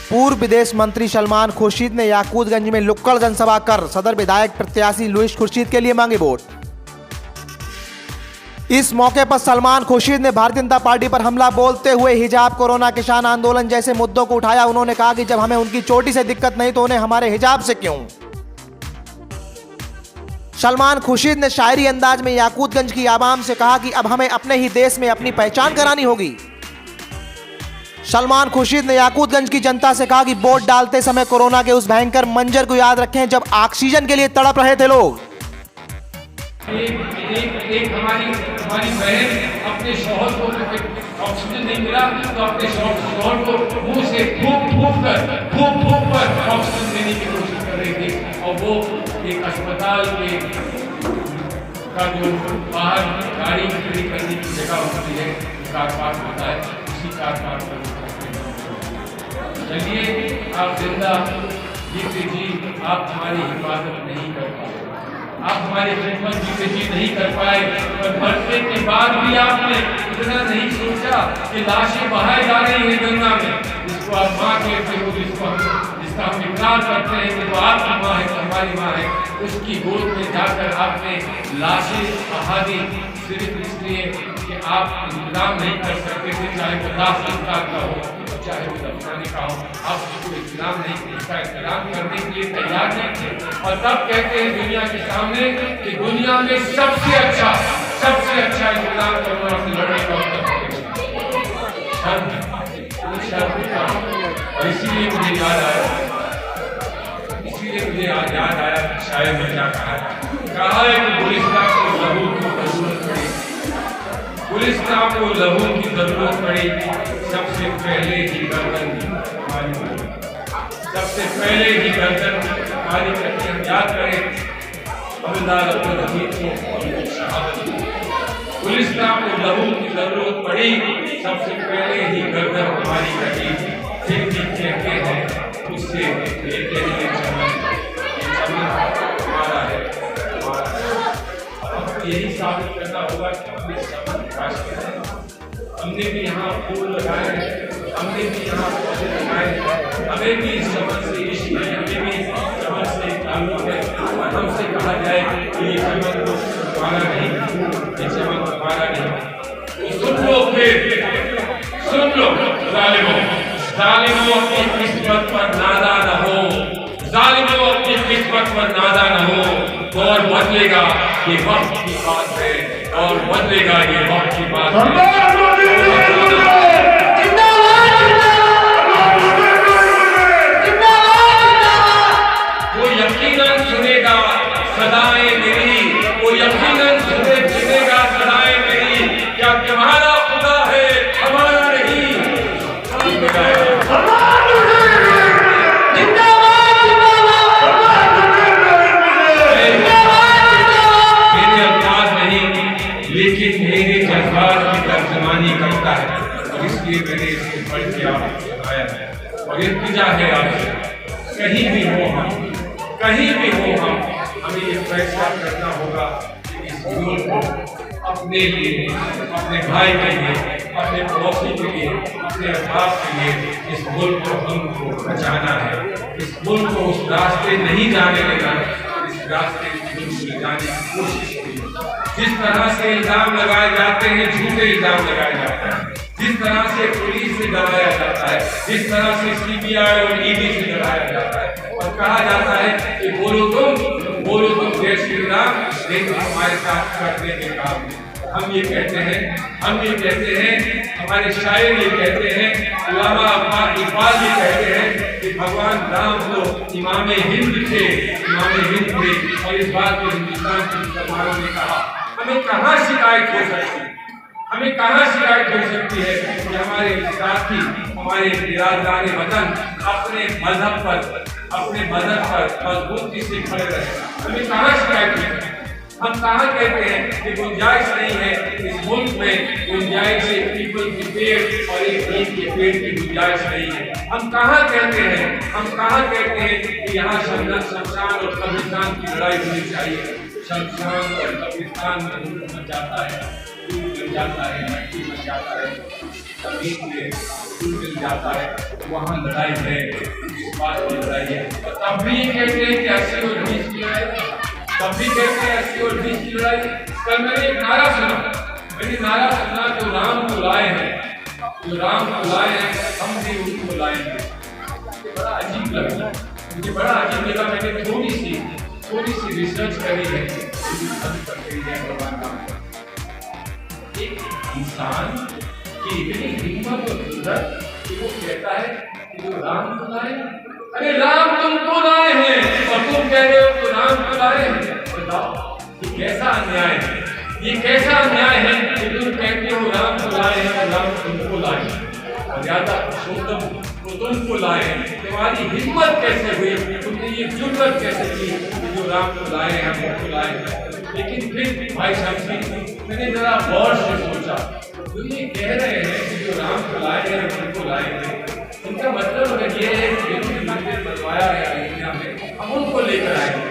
पूर्व विदेश मंत्री सलमान खुर्शीद ने याकूतगंज में नुक्कड़ जनसभा कर सदर विधायक प्रत्याशी लुईस खुर्शीद के लिए मांगे वोट। इस मौके पर सलमान खुर्शीद ने भारतीय जनता पार्टी पर हमला बोलते हुए हिजाब, कोरोना, किसान आंदोलन जैसे मुद्दों को उठाया। उन्होंने कहा कि जब हमें उनकी चोटी से दिक्कत नहीं तो उन्हें हमारे हिजाब से क्यों। सलमान खुर्शीद ने शायरी अंदाज में याकूतगंज की आवाम से कहा कि अब हमें अपने ही देश में अपनी पहचान करानी होगी। सलमान खुर्शीद ने याकूतगंज की जनता से कहा कि वोट डालते समय कोरोना के उस भयंकर मंजर को याद रखें जब ऑक्सीजन के लिए तड़प रहे थे लोग। एक हमारी बहन अपने शौहर को ऑक्सीजन नहीं मिला तो अपने शौहर को मुंह से फूंक कर ऑक्सीजन देने की कोशिश कर रही थी। और वो एक अस्पताल के का जो बाहर गाड़ी खड़ी करने की जगह होती है, कार पार्क होता है, उसी कार पार्क पर चलिए आप जिंदा जीते जी आप हमारी हिफाजत नहीं कर पाए, आप हमारी खिदमत जीते जी नहीं कर पाए। और मरने के बाद भी आपने इतना नहीं सोचा कि लाशें बहाई जा रही है गंगा में, जिसको आप माँ कहते हो, जिसका हम इकरार करते हैं कि वो आपकी माँ है, हमारी माँ है, उसकी गोद में जाकर आपने लाशें बहा दी सिर्फ इसलिए कि आप इंतजाम नहीं कर सकते थे, चाहे वो लाश संस्कार का हो चाहे वो दफनाने का हो, आप उसको इंतजाम नहीं, इसका इंतजाम करने के लिए तैयार नहीं थे। और तब कहते हैं दुनिया के सामने कि दुनिया में सबसे अच्छा इंतजाम कोरोना से लड़ने का होता है। इसीलिए मुझे याद आया शायद मैं क्या कहा है कि गुलिस्तान को लहू की जरूरत पड़ी, गुलिस्तान को लहू की जरूरत पड़ी, सबसे पहले ही गर्दन हमारी, सबसे पहले ही गर्दन हमारी करके हम याद करें हवलदार अब्दुल हमीद को शहादत। गुलिस्तान को लहू की जरूरत पड़ी, सबसे पहले ही गर्दन हमारी कटी, फिर भी कहते हैं उससे लेते हैं चमन हमारा है। अब यही साबित करना होगा कि हमने चमन राष्ट्र है, हमने भी यहाँ फूल लगाए हैं, हमने भी यहाँ पौधे लगाए हैं, हमें भी इस चमन से इश्क है, हमें भी चमन से ताल्लुक है। और हमसे कहा जाए कि ये चमन तो हमारा नहीं, ये चमन हमारा नहीं, तो सुन लो, फिर सुन लो जालिमों अपनी किस्मत पर नादा न हो, जालिमों अपनी किस्मत पर नादा न हो। दौर बदलेगा ये वक्त की बात है, और बदलेगा ये वक्त की बात है। वो यकीनन सुनेगा सदाएं मेरी, वो यकीनन सुनेगा सदाएं मेरी, क्या तुम्हारा खुदा है हमारा नहीं। मेरे अल्फाज नहीं लेकिन मेरे जज्बात की तर्जुमानी करता है, और इसलिए मैंने इसको पढ़ के आपको सुनाया है। और इल्तिजा है आपसे, कहीं भी हो हम हमें ये फैसला करना होगा कि इस मुल्क को अपने लिए, अपने भाई के लिए, अपने पड़ोसी के लिए, अपने अहबाब के लिए इस मुल्क को हमको बचाना है। इस मुल्क को उस रास्ते नहीं जाने देना, इस रास्ते में जाने की कोशिश की। जिस तरह से इल्जाम लगाए जाते हैं, झूठे इल्जाम लगाए जाते हैं, जिस तरह से पुलिस से डराया जाता है, जिस तरह से CBI और ED से डराया जाता है और कहा जाता है कि बोलो तुम जय श्री राम, लेकिन हमारे साथ करने के काम नहीं। हम ये कहते हैं, हमारे शायर ये कहते हैं, अल्लामा इकबाल ये कहते हैं कि भगवान राम को इमाम हिंद थे, और इस बात को हिंदुस्तान के मुसलमानों ने कहा। हमें कहाँ शिकायत हो सकती है कि हमारे साथी, हमारे बिरादरान वतन अपने मजहब पर मजबूती से खड़े रहे। हमें कहाँ शिकायत हो सकती है? हम कहाँ कहते हैं कि गुंजाइश नहीं है इस मुल्क में, गुंजाइश है पीपल के पेड़ और एक नीम के पेड़ की गुंजाइश नहीं है। हम कहाँ कहते हैं कि यहाँ शमशान और कब्रिस्तान की लड़ाई होनी चाहिए। शमशान और कब्रिस्तान में जाता है, बन जाता है, मट्टी बन जाता है, जमीन में फूल मिल जाता है, वहाँ लड़ाई है, इस बात की लड़ाई है। तब भी कहते हैं कि 80 और 20 की लड़ाई, तब भी कहते हैं 80 और 20 की लड़ाई। कल मैंने एक नारा सुना जो राम को लाए हैं, जो राम को लाए हैं, हम भी उनको लाएंगे। बड़ा अजीब लगा, मुझे बड़ा अजीब लगा। मैंने थोड़ी सी रिसर्च करी है भगवान राम। एक इंसान की इतनी हिम्मत और कुदरत कि वो कहता है कि जो राम को लाए, अरे राम तुमको लाए हैं और तुम कह रहे हो तो राम को लाए हैं। बताओ ये कैसा अन्याय है, ये कैसा अन्याय है कि तुम कहते हो राम को लाए हैं और राम तुमको लाए हैं, मर्यादा पुरुषोत्तम को तुमको लाए हैं। तुम्हारी हिम्मत कैसे हुई, तुमने ये जुर्रत कैसे की कि जो राम को लाए हैं हमको लाए हैं। लेकिन फिर भाई साहब मैंने जरा गौर से सोचा, तो ये कह रहे हैं कि जो राम को लाए हैं हमको लाए हैं, इनका मतलब ये है कि जो मंदिर बनवाया है अयोध्या में हम उनको लेकर आएंगे।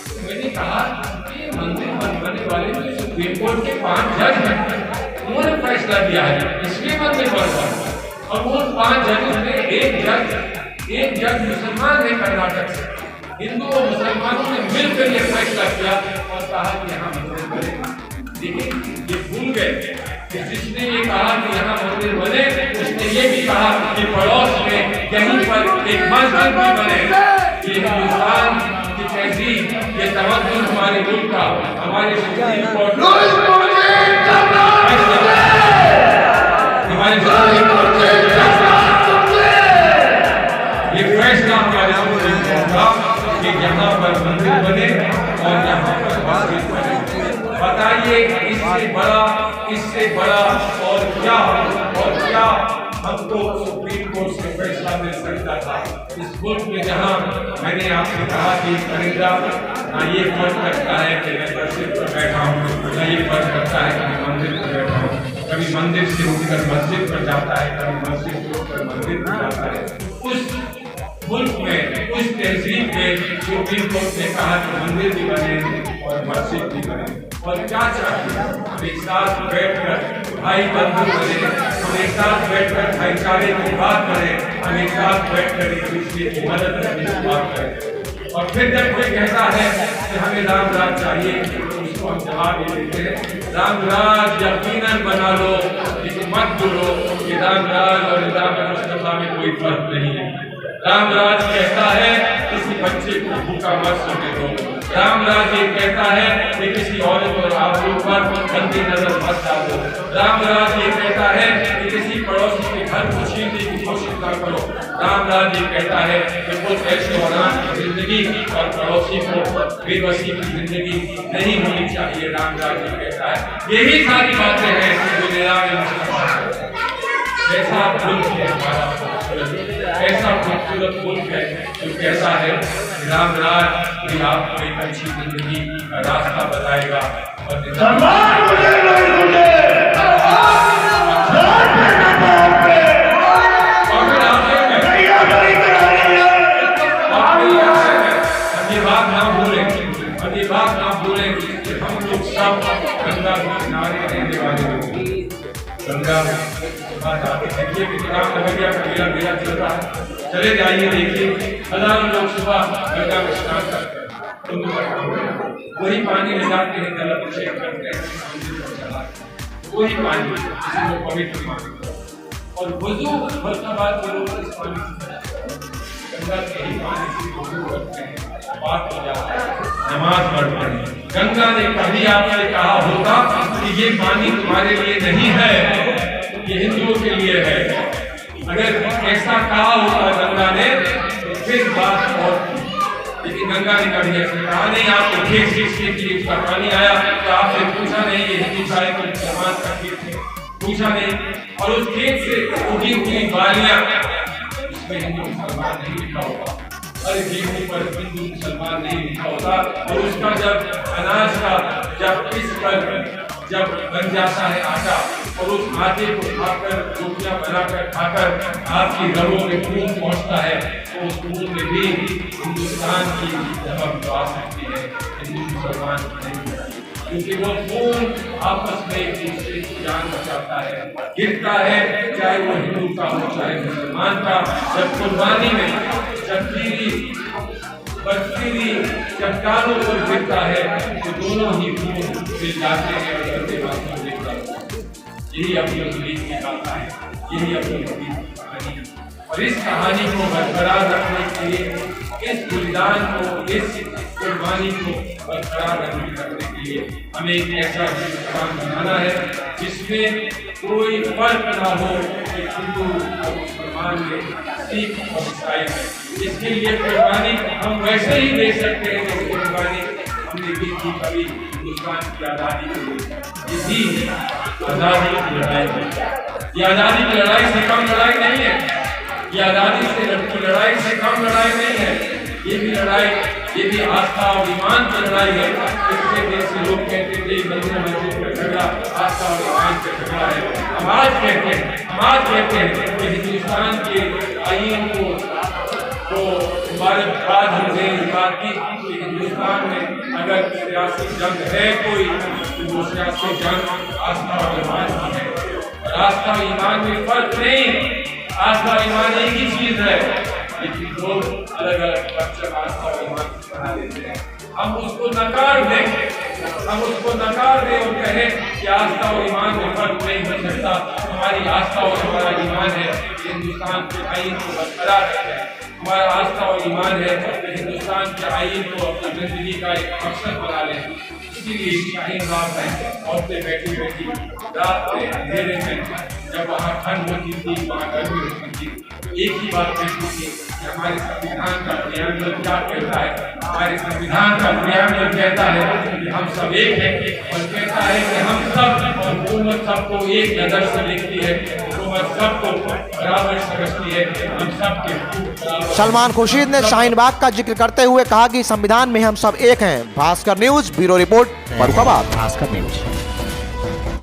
तो मैंने कहा कि मंदिर बनवाने वाले जो सुप्रीम कोर्ट के 5 जज हैं, उन्होंने फैसला दिया है इसलिए मंदिर बनवा, और वो 5 जजों में एक जज मुसलमान है कर्नाटक से। हिंदू और मुसलमानों ने मिलकर यह फैसला किया और कहा कि यहाँ मंदिर बने। लेकिन ये भूल गए कि जिसने ये कहा कि यहाँ मंदिर बने, उसने ये भी कहा कि पड़ोस में कहीं पर एक मस्जिद भी बने। ये हिंदुस्तान की तहजीब, ये तवज्जुह हमारे मुल्क का, हमारे सुप्रीम कोर्ट ये फैसला हमारे सुप्रीम कोर्ट का कि यहाँ पर मंदिर बने और यहाँ पर मस्जिद बने। बताइए इससे बड़ा और क्या हमको सुप्रीम कोर्ट से फैसला मिल सकता था। इस मुल्क में जहाँ मैंने आपसे कहा कि परिंदा ना ये फर्क करता है कि मैं मस्जिद पर बैठा हूँ, ना ये फर्क करता है कि मैं मंदिर पर बैठा हूँ। कभी मंदिर से उठकर मस्जिद पर जाता है, कभी मस्जिद से उठकर मंदिर पर जाता है। उस मुल्क में, उस तहजीब में सुप्रीम कोर्ट ने कहा कि मंदिर भी बने और मस्जिद भी बने। और क्या चाहिए, हम एक साथ बैठकर भाई बंधु बने, हम एक साथ बैठकर भाईचारे की बात करें, हम एक साथ बैठकर एक दूसरे की मदद करने की बात करें। और फिर जब कोई कहता है कि हमें राम राज चाहिए, तो उसको हम जवाब ये देते हैं, राम राज यकीनन बना लो, लेकिन मत बोलो कि राम राज और निज़ाम मुस्तफा में कोई फर्क नहीं है। राम राज कहता है किसी बच्चे को भूखा मत सोने दो। राम राज ये कहता है कि किसी औरत और आबरू पर गंदी नजर मत डालो। राम राज ये कहता है कि किसी पड़ोसी के घर को छीनने की कोशिश न करो। राम राज ये कहता है कि कुछ ऐसे औलाद की जिंदगी और पड़ोसी को बेबसी की जिंदगी नहीं होनी चाहिए। राम राज ये कहता है, यही सारी बातें हैं जो निज़ाम मुस्तफा ऐसा मुल्क है हमारा, ऐसा खूबसूरत मुल्क है जो कहता है राम राज भी आपको एक अच्छी जिंदगी का रास्ता बताएगा। और ये बात ना भूलें कि हम लोग सब गंगा के किनारे रहने वाले लोग। गंगा देखिए कितना नगरिया का मेला चल रहा है, चले जाइए देखिए, हजारों लोग सुबह गंगा में स्नान करते हैं, वही पानी ले जाते हैं, जल अभिषेक करते हैं, वही पानी जिसको पवित्र मानते हैं। और वुजू मर्तबात लोग इस पानी से गंगा के ही पानी से वुजू करते हैं, बात हो जाता है, नमाज पढ़ते हैं। गंगा ने कभी आपसे कहा होगा कि ये पानी तुम्हारे लिए नहीं है, ये हिंदुओं के लिए है। अगर ऐसा कहा होता गंगा ने तो फिर बात और, लेकिन गंगा ने कभी ऐसा कहा नहीं। आपको खेत सींचने के लिए उसका पानी आया तो आपने पूछा नहीं ये हिंदू सारे को मुसलमान का खेत है, पूछा नहीं। और उस खेत से उगी हुई बालियां, उसमें हिंदू मुसलमान नहीं लिखा होगा, अरे गेहूं पर हिंदू मुसलमान नहीं लिखा होता। और उसका जब अनाज का जब पिस कर जब बन जाता है आटा, और उस आटे को खाकर रोटियां बनाकर खाकर आपकी रगों में खून पहुंचता है, तो उस खून में भी हिंदुस्तान की जब आ सकती है, हिंदू मुसलमान नहीं। क्योंकि वो खून आपस में एक दूसरे की जान बचाता है, गिरता है, चाहे वो हिंदू का हो चाहे मुसलमान का। जब कुर्बानी में बर्फीली चट्टानों पर गिरता है तो दोनों ही खून मिल जाते हैं और देशवासियों को देखता है। यही अपनी तकलीफ की गाथा है, यही अपनी तकलीफ की कहानी है। और इस कहानी को बरकरार रखने के लिए, इस बलिदान को, इस कुर्बानी को बरकरार रखने के लिए हमें एक ऐसा हिंदुस्तान बनाना है जिसमें कोई फर्क ना हो कि हिंदू और मुसलमान में, सिख और ईसाई में। इसके लिए कुर्बानी हम वैसे ही दे सकते हैं जैसे कुर्बानी हमने दी थी कभी हिंदुस्तान की आज़ादी के लिए। यही आज़ादी की लड़ाई है। ये आज़ादी की लड़ाई से कम लड़ाई नहीं है, ये आज़ादी की लड़ाई से कम लड़ाई नहीं है। ये भी लड़ाई, ये भी आस्था और ईमान की लड़ाई है। पिछले देश से लोग कहते थे मंदिर मस्जिद का झगड़ा आस्था और ईमान का झगड़ा है। हम आज कहते हैं कि हिंदुस्तान के आईन को मुबारकबाद हम दें इस बात की कि हिंदुस्तान में अगर सियासी जंग है कोई तो वो सियासी जंग आस्था और ईमान की है। और आस्था और ईमान में फर्क नहीं, आस्था और ईमान एक ही चीज है, लेकिन लोग अलग अलग पक्ष आस्था और ईमान को बना देते हैं। हम उसको नकार दें और कहें कि आस्था और ईमान में फर्क नहीं हो सकता। हमारी आस्था और हमारा ईमान है हिंदुस्तान के आईन को बरकरार रखें। हमारा आस्था और ईमान है कि हिंदुस्तान के आईन को अपनी जिंदगी का एक मकसद बना लें। इसीलिए शाहीन बाग में औरतें बैठी रात में अंधेरे में, जब वहाँ ठंड होती थी, वहाँ गर्मी होती थी, एक ही बात कहती थी कि हमारे संविधान का क्रियान्वयन क्या कहता है। हमारे संविधान का क्रियान्वयन कहता है कि हम सब एक हैं, और कहता है कि हम सब, और हुकूमत सबको एक नजर से देखती है, हुकूमत सबको बराबर समझती है, हम सबके। सलमान खुर्शीद ने शाहीन बाग का जिक्र करते हुए कहा कि संविधान में हम सब एक हैं। Bhaskar news bureau report, Farrukhabad. Bhaskar news.